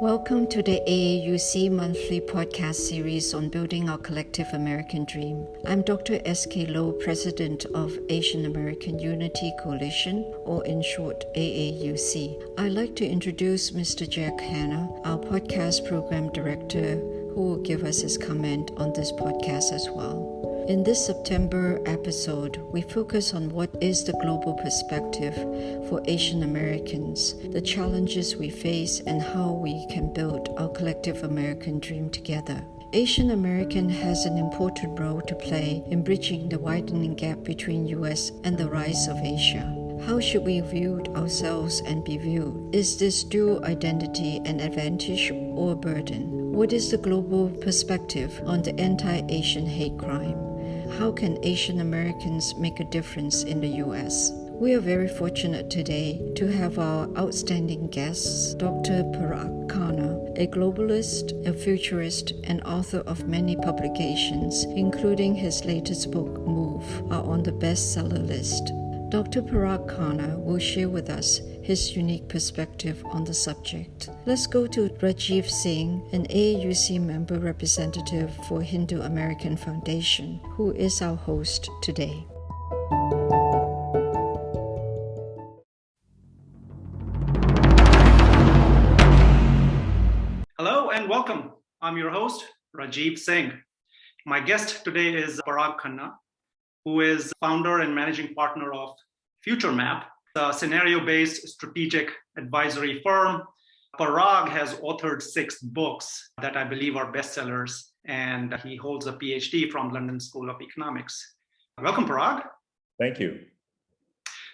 Welcome to the AAUC monthly podcast series on building our collective American dream. I'm Dr. S.K. Low, President of Asian American Unity Coalition, or in short, AAUC. I'd like to introduce Mr. Parag Khanna, our podcast program director, who will give us his comment on this podcast as well. In this September episode, we focus on what is the global perspective for Asian Americans, the challenges we face, and how we can build our collective American dream together. Asian American has an important role to play in bridging the widening gap between US and the rise of Asia. How should we view ourselves and be viewed? Is this dual identity an advantage or a burden? What is the global perspective on the anti-Asian hate crime? How can Asian Americans make a difference in the US? We are very fortunate today to have our outstanding guests, Dr. Parag Khanna, a globalist, a futurist, and author of many publications, including his latest book, Move, are on the bestseller list. Dr. Parag Khanna will share with us his unique perspective on the subject. Let's go to Rajiv Singh, an AAUC member representative for Hindu American Foundation, who is our host today. Hello and welcome. I'm your host, Rajiv Singh. My guest today is Parag Khanna, who is founder and managing partner of FutureMap, a scenario-based strategic advisory firm. Parag has authored 6 books that I believe are bestsellers, and he holds a PhD from London School of Economics. Welcome, Parag. Thank you.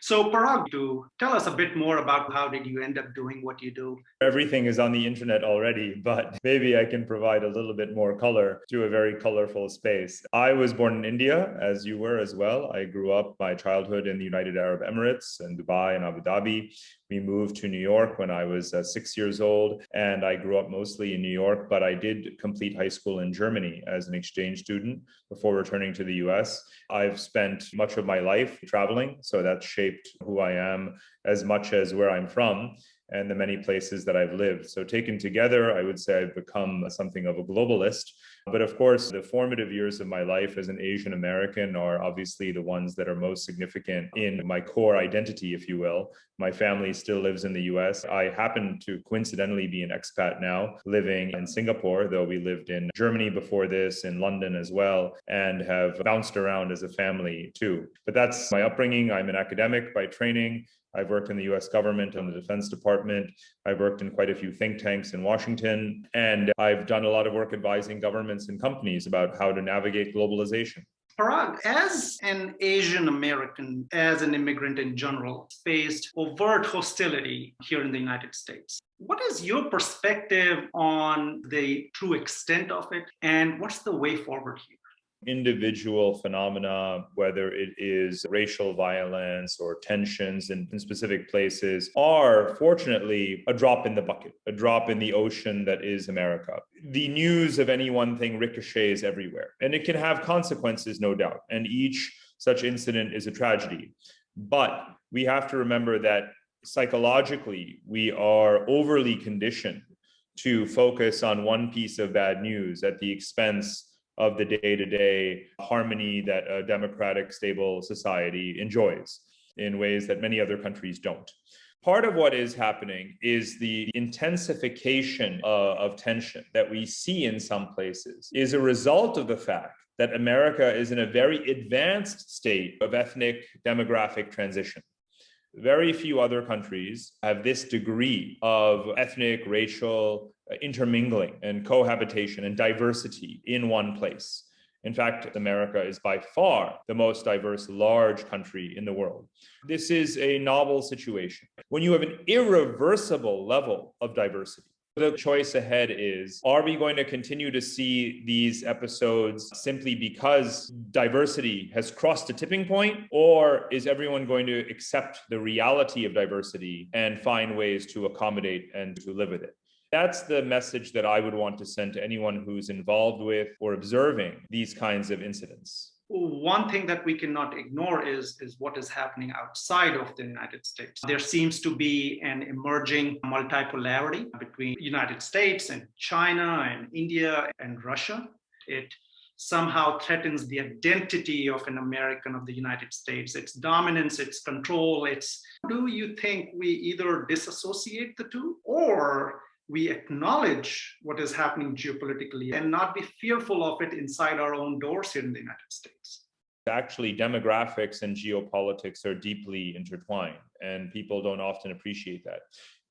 So Parag, to tell us a bit more about how did you end up doing what you do? Everything is on the internet already, but maybe I can provide a little bit more color to a very colorful space. I was born in India, as you were as well. I grew up my childhood in the United Arab Emirates and Dubai and Abu Dhabi. We moved to New York when I was 6 years old, and I grew up mostly in New York, but I did complete high school in Germany as an exchange student before returning to the US. I've spent much of my life traveling, so that's shaped who I am as much as where I'm from and the many places that I've lived. So taken together, I would say I've become something of a globalist. But of course, the formative years of my life as an Asian American are obviously the ones that are most significant in my core identity, if you will. My family still lives in the US. I happen to coincidentally be an expat now, living in Singapore, though we lived in Germany before this, in London as well, and have bounced around as a family too. But that's my upbringing. I'm an academic by training. I've worked in the US government and the Defense Department. I've worked in quite a few think tanks in Washington, and I've done a lot of work advising governments and companies about how to navigate globalization. Parag, as an Asian American, as an immigrant in general, faced overt hostility here in the United States. What is your perspective on the true extent of it, and what's the way forward here? Individual phenomena, whether it is racial violence or tensions in specific places, are fortunately a drop in the bucket, a drop in the ocean that is America. The news of any one thing ricochets everywhere, and it can have consequences, no doubt, and each such incident is a tragedy. But we have to remember that psychologically, we are overly conditioned to focus on one piece of bad news at the expense of the day-to-day harmony that a democratic, stable society enjoys in ways that many other countries don't. Part of what is happening is the intensification of tension that we see in some places is a result of the fact that America is in a very advanced state of ethnic demographic transition. Very few other countries have this degree of ethnic, racial intermingling and cohabitation and diversity in one place. In fact, America is by far the most diverse large country in the world. This is a novel situation. When you have an irreversible level of diversity, the choice ahead is, are we going to continue to see these episodes simply because diversity has crossed a tipping point, or is everyone going to accept the reality of diversity and find ways to accommodate and to live with it? That's the message that I would want to send to anyone who's involved with or observing these kinds of incidents. One thing that we cannot ignore is what is happening outside of the United States. There seems to be an emerging multipolarity between the United States and China and India and Russia. It somehow threatens the identity of an American of the United States, its dominance, its control. Do you think we either disassociate the two, or we acknowledge what is happening geopolitically and not be fearful of it inside our own doors here in the United States? Actually, demographics and geopolitics are deeply intertwined, and people don't often appreciate that.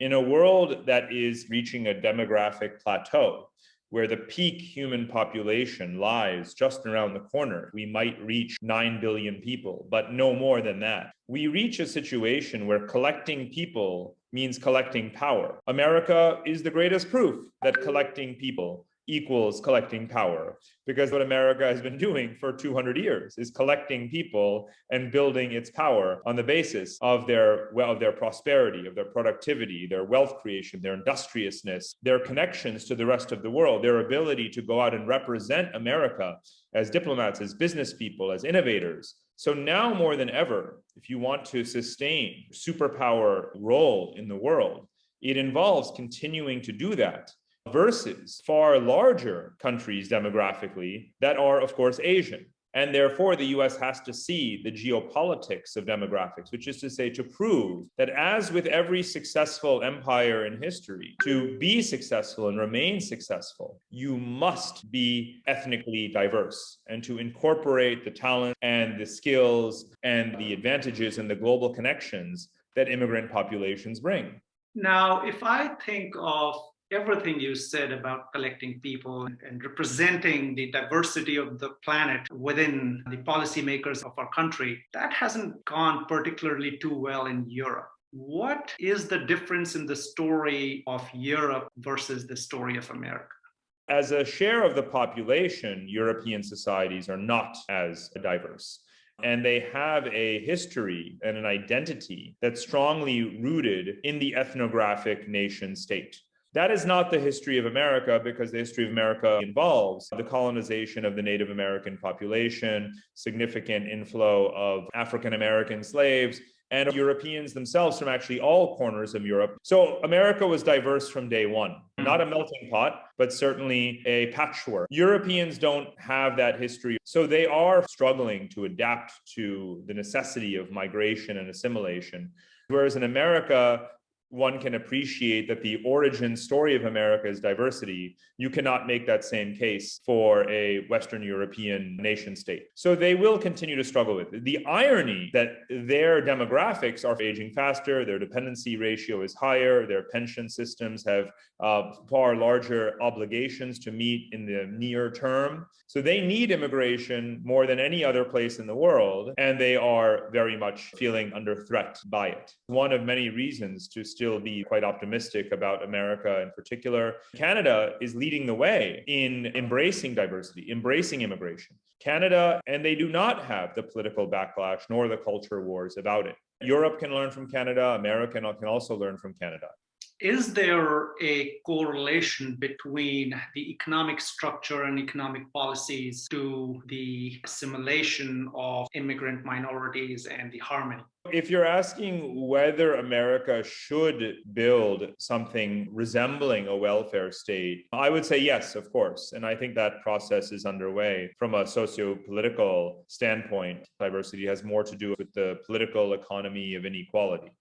In a world that is reaching a demographic plateau, where the peak human population lies just around the corner, we might reach 9 billion people, but no more than that. We reach a situation where collecting people means collecting power. America is the greatest proof that collecting people equals collecting power, because what America has been doing for 200 years is collecting people and building its power on the basis of their prosperity, of their productivity, their wealth creation, their industriousness, their connections to the rest of the world, their ability to go out and represent America as diplomats, as business people, as innovators. So now more than ever, if you want to sustain superpower role in the world, it involves continuing to do that versus far larger countries demographically that are, of course, Asian. And therefore, the US has to see the geopolitics of demographics, which is to say, to prove that as with every successful empire in history, to be successful and remain successful, you must be ethnically diverse and to incorporate the talent and the skills and the advantages and the global connections that immigrant populations bring. Now, if I think of everything you said about collecting people and representing the diversity of the planet within the policymakers of our country, that hasn't gone particularly too well in Europe. What is the difference in the story of Europe versus the story of America? As a share of the population, European societies are not as diverse. And they have a history and an identity that's strongly rooted in the ethnographic nation state. That is not the history of America, because the history of America involves the colonization of the Native American population, significant inflow of African American slaves, and Europeans themselves from actually all corners of Europe. So America was diverse from day one, not a melting pot, but certainly a patchwork. Europeans don't have that history, so they are struggling to adapt to the necessity of migration and assimilation. Whereas in America, one can appreciate that the origin story of America is diversity. You cannot make that same case for a Western European nation state. So they will continue to struggle with it. The irony that their demographics are aging faster, their dependency ratio is higher, their pension systems have far larger obligations to meet in the near term. So they need immigration more than any other place in the world, and they are very much feeling under threat by it. One of many reasons to still be quite optimistic about America in particular. Canada is leading the way in embracing diversity, embracing immigration. Canada, and they do not have the political backlash nor the culture wars about it. Europe can learn from Canada. America can also learn from Canada. Is there a correlation between the economic structure and economic policies to the assimilation of immigrant minorities and the harmony? If you're asking whether America should build something resembling a welfare state, I would say yes, of course. And I think that process is underway. From a socio-political standpoint, diversity has more to do with the political economy of inequality.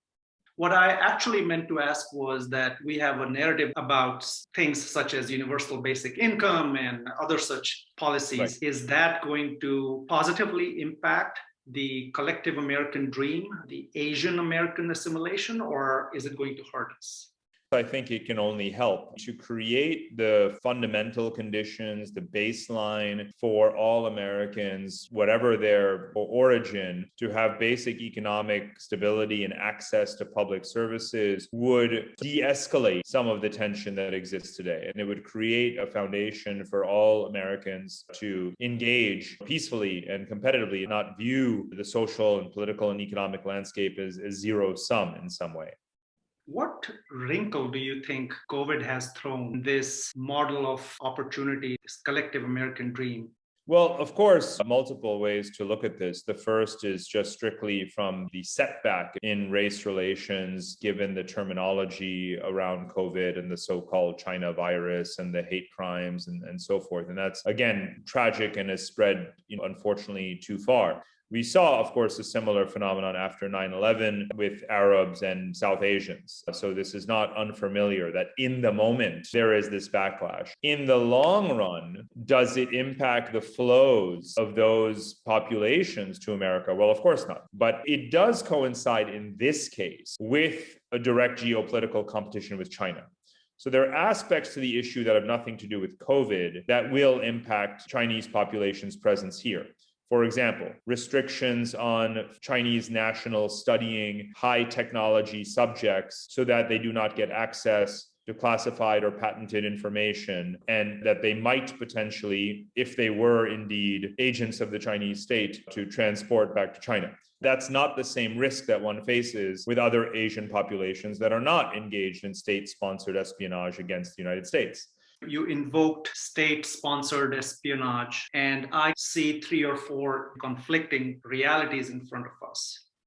What I actually meant to ask was that we have a narrative about things such as universal basic income and other such policies. Right. Is that going to positively impact the collective American dream, the Asian American assimilation, or is it going to hurt us? I think it can only help to create the fundamental conditions, the baseline for all Americans, whatever their origin, to have basic economic stability and access to public services would de-escalate some of the tension that exists today. And it would create a foundation for all Americans to engage peacefully and competitively, not view the social and political and economic landscape as zero sum in some way. What wrinkle do you think COVID has thrown this model of opportunity, this collective American dream? Well, of course, multiple ways to look at this. The first is just strictly from the setback in race relations, given the terminology around COVID and the so-called China virus and the hate crimes and so forth. And that's, again, tragic and has spread, unfortunately, too far. We saw, of course, a similar phenomenon after 9/11 with Arabs and South Asians. So this is not unfamiliar that in the moment there is this backlash. In the long run, does it impact the flows of those populations to America? Well, of course not. But it does coincide in this case with a direct geopolitical competition with China. So there are aspects to the issue that have nothing to do with COVID that will impact Chinese population's presence here. For example, restrictions on Chinese nationals studying high technology subjects so that they do not get access to classified or patented information, and that they might potentially, if they were indeed agents of the Chinese state, to transport back to China. That's not the same risk that one faces with other Asian populations that are not engaged in state-sponsored espionage against the United States. You invoked state-sponsored espionage, and I see 3 or 4 conflicting realities in front of us.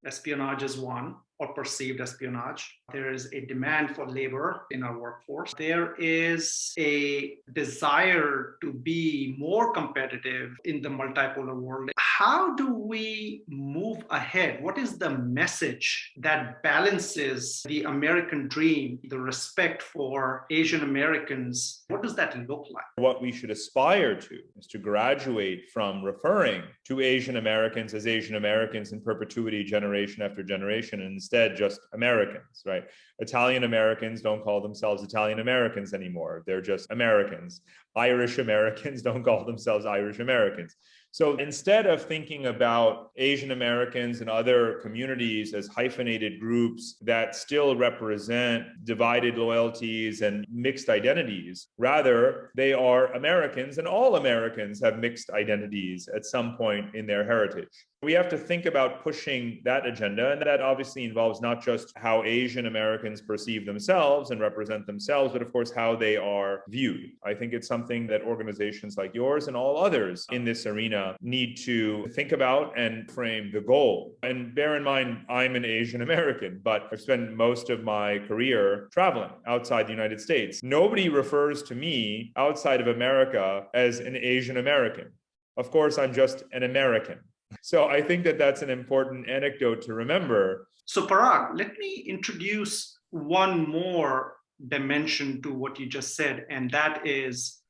Espionage is one, or perceived espionage. There is a demand for labor in our workforce. There is a desire to be more competitive in the multipolar world. How do we move ahead? What is the message that balances the American dream, the respect for Asian Americans? What does that look like? What we should aspire to is to graduate from referring to Asian Americans as Asian Americans in perpetuity, generation after generation, and instead just Americans, right? Italian Americans don't call themselves Italian Americans anymore. They're just Americans. Irish Americans don't call themselves Irish Americans. So instead of thinking about Asian Americans and other communities as hyphenated groups that still represent divided loyalties and mixed identities, rather they are Americans, and all Americans have mixed identities at some point in their heritage. We have to think about pushing that agenda, and that obviously involves not just how Asian Americans perceive themselves and represent themselves, but of course how they are viewed. I think it's something that organizations like yours and all others in this arena need to think about and frame the goal. And bear in mind, I'm an Asian American, but I've spent most of my career traveling outside the United States. Nobody refers to me outside of America as an Asian American. Of course, I'm just an American. So I think that that's an important anecdote to remember. So Parag, let me introduce one more dimension to what you just said, and that is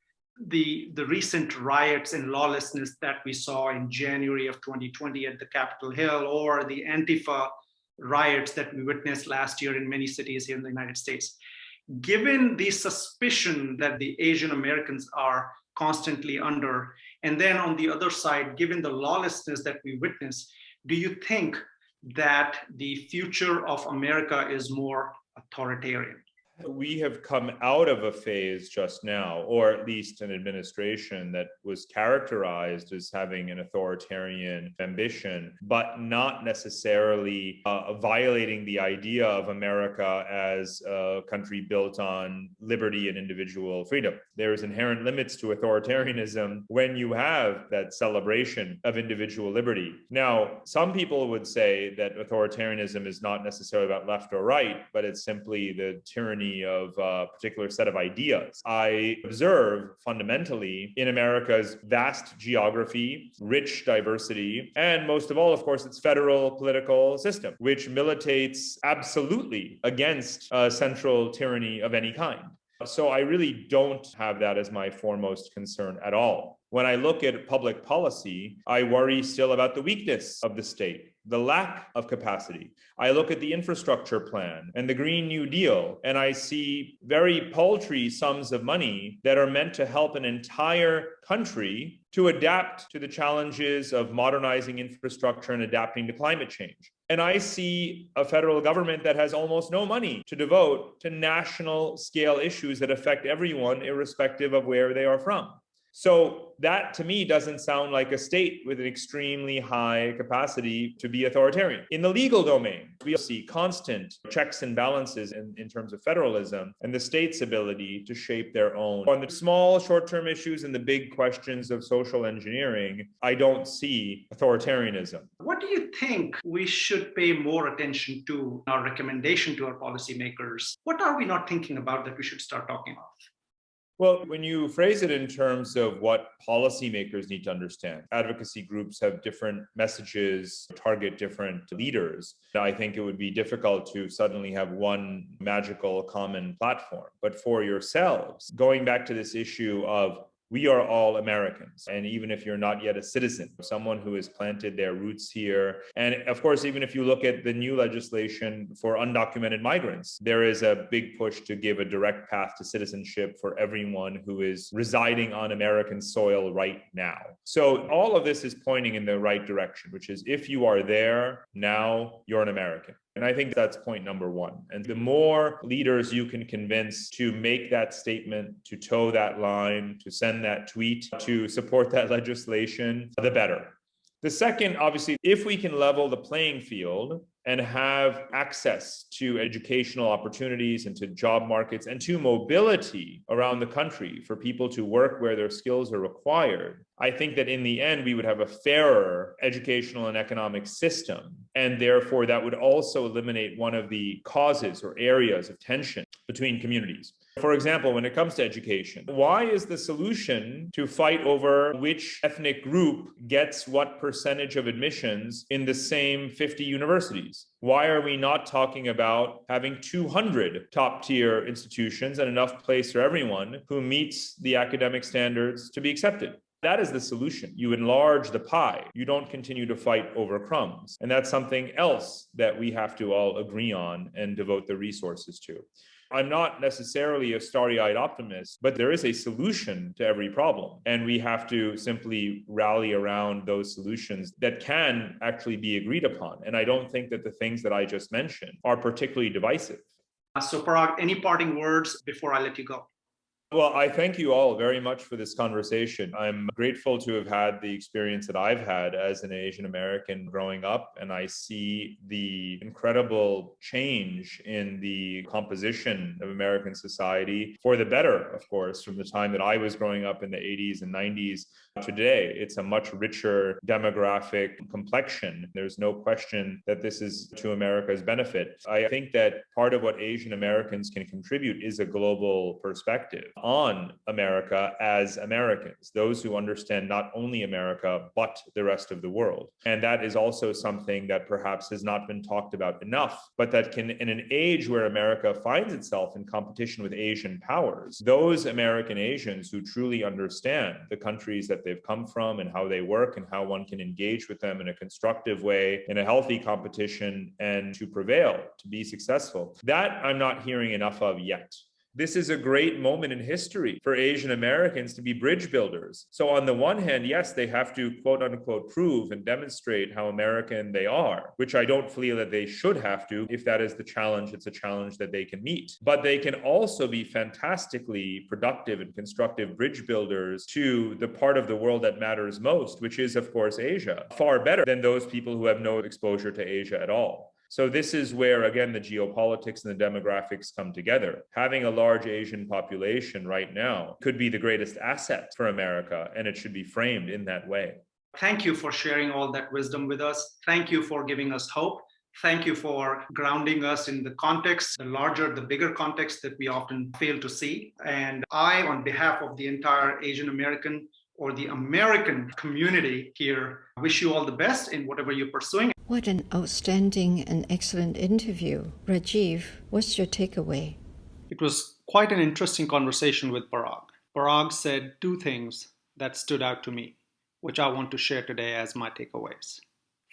the recent riots and lawlessness that we saw in January of 2020 at the Capitol Hill, or the Antifa riots that we witnessed last year in many cities here in the United States. Given the suspicion that the Asian Americans are constantly under, and then on the other side, given the lawlessness that we witness, do you think that the future of America is more authoritarian? We have come out of a phase just now, or at least an administration that was characterized as having an authoritarian ambition, but not necessarily violating the idea of America as a country built on liberty and individual freedom. There is inherent limits to authoritarianism when you have that celebration of individual liberty. Now, some people would say that authoritarianism is not necessarily about left or right, but it's simply the tyranny of a particular set of ideas. I observe fundamentally in America's vast geography, rich diversity, and most of all, of course, its federal political system, which militates absolutely against central tyranny of any kind. So I really don't have that as my foremost concern at all. When I look at public policy, I worry still about the weakness of the state, the lack of capacity. I look at the infrastructure plan and the Green New Deal, and I see very paltry sums of money that are meant to help an entire country to adapt to the challenges of modernizing infrastructure and adapting to climate change. And I see a federal government that has almost no money to devote to national scale issues that affect everyone, irrespective of where they are from. So that to me doesn't sound like a state with an extremely high capacity to be authoritarian. In the legal domain, we see constant checks and balances in terms of federalism and the state's ability to shape their own. On the small short-term issues and the big questions of social engineering, I don't see authoritarianism. What do you think we should pay more attention to in our recommendation to our policymakers? What are we not thinking about that we should start talking about? Well, when you phrase it in terms of what policymakers need to understand, advocacy groups have different messages, target different leaders. I think it would be difficult to suddenly have one magical common platform. But for yourselves, going back to this issue of we are all Americans. And even if you're not yet a citizen, someone who has planted their roots here. And of course, even if you look at the new legislation for undocumented migrants, there is a big push to give a direct path to citizenship for everyone who is residing on American soil right now. So all of this is pointing in the right direction, which is if you are there now, you're an American. And I think that's point number one. And the more leaders you can convince to make that statement, to toe that line, to send that tweet, to support that legislation, the better. The second, obviously, if we can level the playing field and have access to educational opportunities and to job markets and to mobility around the country for people to work where their skills are required, I think that in the end, we would have a fairer educational and economic system. And therefore, that would also eliminate one of the causes or areas of tension between communities. For example, when it comes to education, why is the solution to fight over which ethnic group gets what percentage of admissions in the same 50 universities? Why are we not talking about having 200 top-tier institutions and enough place for everyone who meets the academic standards to be accepted? That is the solution. You enlarge the pie. You don't continue to fight over crumbs. And that's something else that we have to all agree on and devote the resources to. I'm not necessarily a starry-eyed optimist, but there is a solution to every problem. And we have to simply rally around those solutions that can actually be agreed upon. And I don't think that the things that I just mentioned are particularly divisive. So Parag, any parting words before I let you go? Well, I thank you all very much for this conversation. I'm grateful to have had the experience that I've had as an Asian American growing up, and I see the incredible change in the composition of American society for the better, of course, from the time that I was growing up in the 80s and 90s. Today, it's a much richer demographic complexion. There's no question that this is to America's benefit. I think that part of what Asian Americans can contribute is a global perspective on America as Americans, those who understand not only America, but the rest of the world. And that is also something that perhaps has not been talked about enough, but that can, in an age where America finds itself in competition with Asian powers, those American Asians who truly understand the countries that they've come from and how they work and how one can engage with them in a constructive way, in a healthy competition, and to prevail, to be successful. That I'm not hearing enough of yet. This is a great moment in history for Asian Americans to be bridge builders. So on the one hand, yes, they have to quote unquote prove and demonstrate how American they are, which I don't feel that they should have to. If that is the challenge, it's a challenge that they can meet. But they can also be fantastically productive and constructive bridge builders to the part of the world that matters most, which is, of course, Asia. Far better than those people who have no exposure to Asia at all. So this is where, again, the geopolitics and the demographics come together. Having a large Asian population right now could be the greatest asset for America, and it should be framed in that way. Thank you for sharing all that wisdom with us. Thank you for giving us hope. Thank you for grounding us in the context, the larger, the bigger context that we often fail to see. And I, on behalf of the entire Asian American or the American community here, wish you all the best in whatever you're pursuing. What an outstanding and excellent interview. Rajiv, what's your takeaway? It was quite an interesting conversation with Parag. Parag said two things that stood out to me, which I want to share today as my takeaways.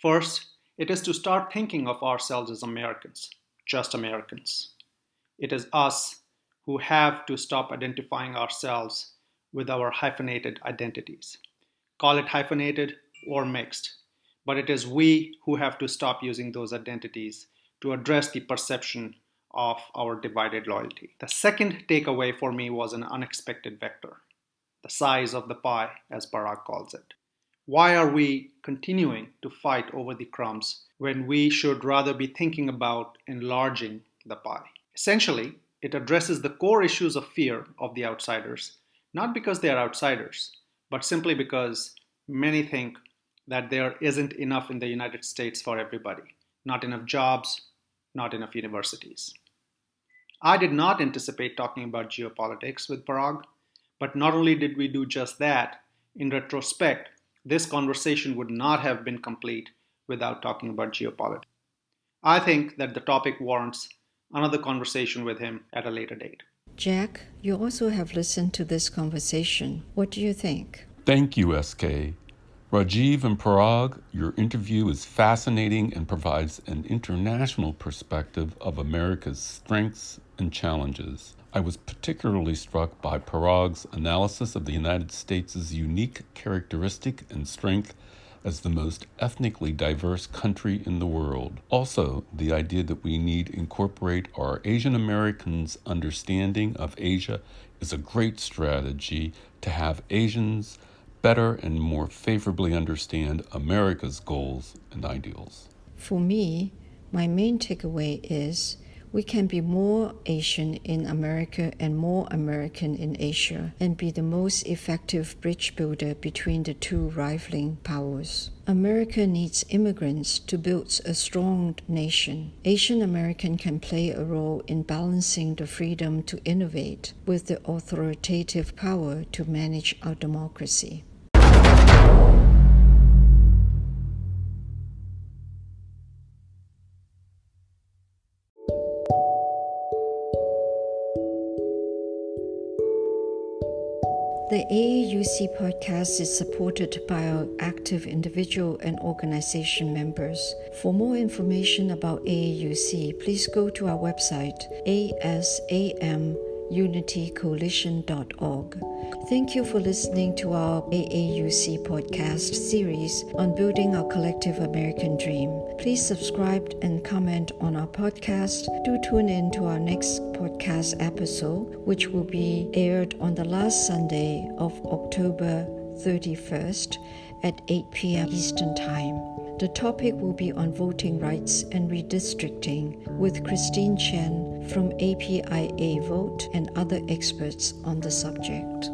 First, it is to start thinking of ourselves as Americans, just Americans. It is us who have to stop identifying ourselves with our hyphenated identities. Call it hyphenated or mixed, but it is we who have to stop using those identities to address the perception of our divided loyalty. The second takeaway for me was an unexpected vector. the size of the pie, as Parag calls it. Why are we continuing to fight over the crumbs when we should rather be thinking about enlarging the pie? Essentially, it addresses the core issues of fear of the outsiders, not because they are outsiders, but simply because many think that there isn't enough in the United States for everybody, not enough jobs, not enough universities. I did not anticipate talking about geopolitics with Parag, but not only did we do just that, in retrospect, this conversation would not have been complete without talking about geopolitics. I think that the topic warrants another conversation with him at a later date. Jack, you also have listened to this conversation. What do you think? Thank you, SK. Rajiv and Parag, your interview is fascinating and provides an international perspective of America's strengths and challenges. I was particularly struck by Parag's analysis of the United States' unique characteristic and strength as the most ethnically diverse country in the world. Also, the idea that we need to incorporate our Asian Americans' understanding of Asia is a great strategy to have Asians better and more favorably understand America's goals and ideals. For me, my main takeaway is we can be more Asian in America and more American in Asia and be the most effective bridge builder between the two rivaling powers. America needs immigrants to build a strong nation. Asian American can play a role in balancing the freedom to innovate with the authoritative power to manage our democracy. The AAUC podcast is supported by our active individual and organization members. For more information about AAUC, please go to our website, asamunitycoalition.org. Thank you for listening to our AAUC podcast series on building our collective American dream. Please subscribe and comment on our podcast. Do tune in to our next podcast episode, which will be aired on the last Sunday of October 31st at 8 p.m. Eastern Time. The topic will be on voting rights and redistricting with Christine Chen from APIA Vote and other experts on the subject.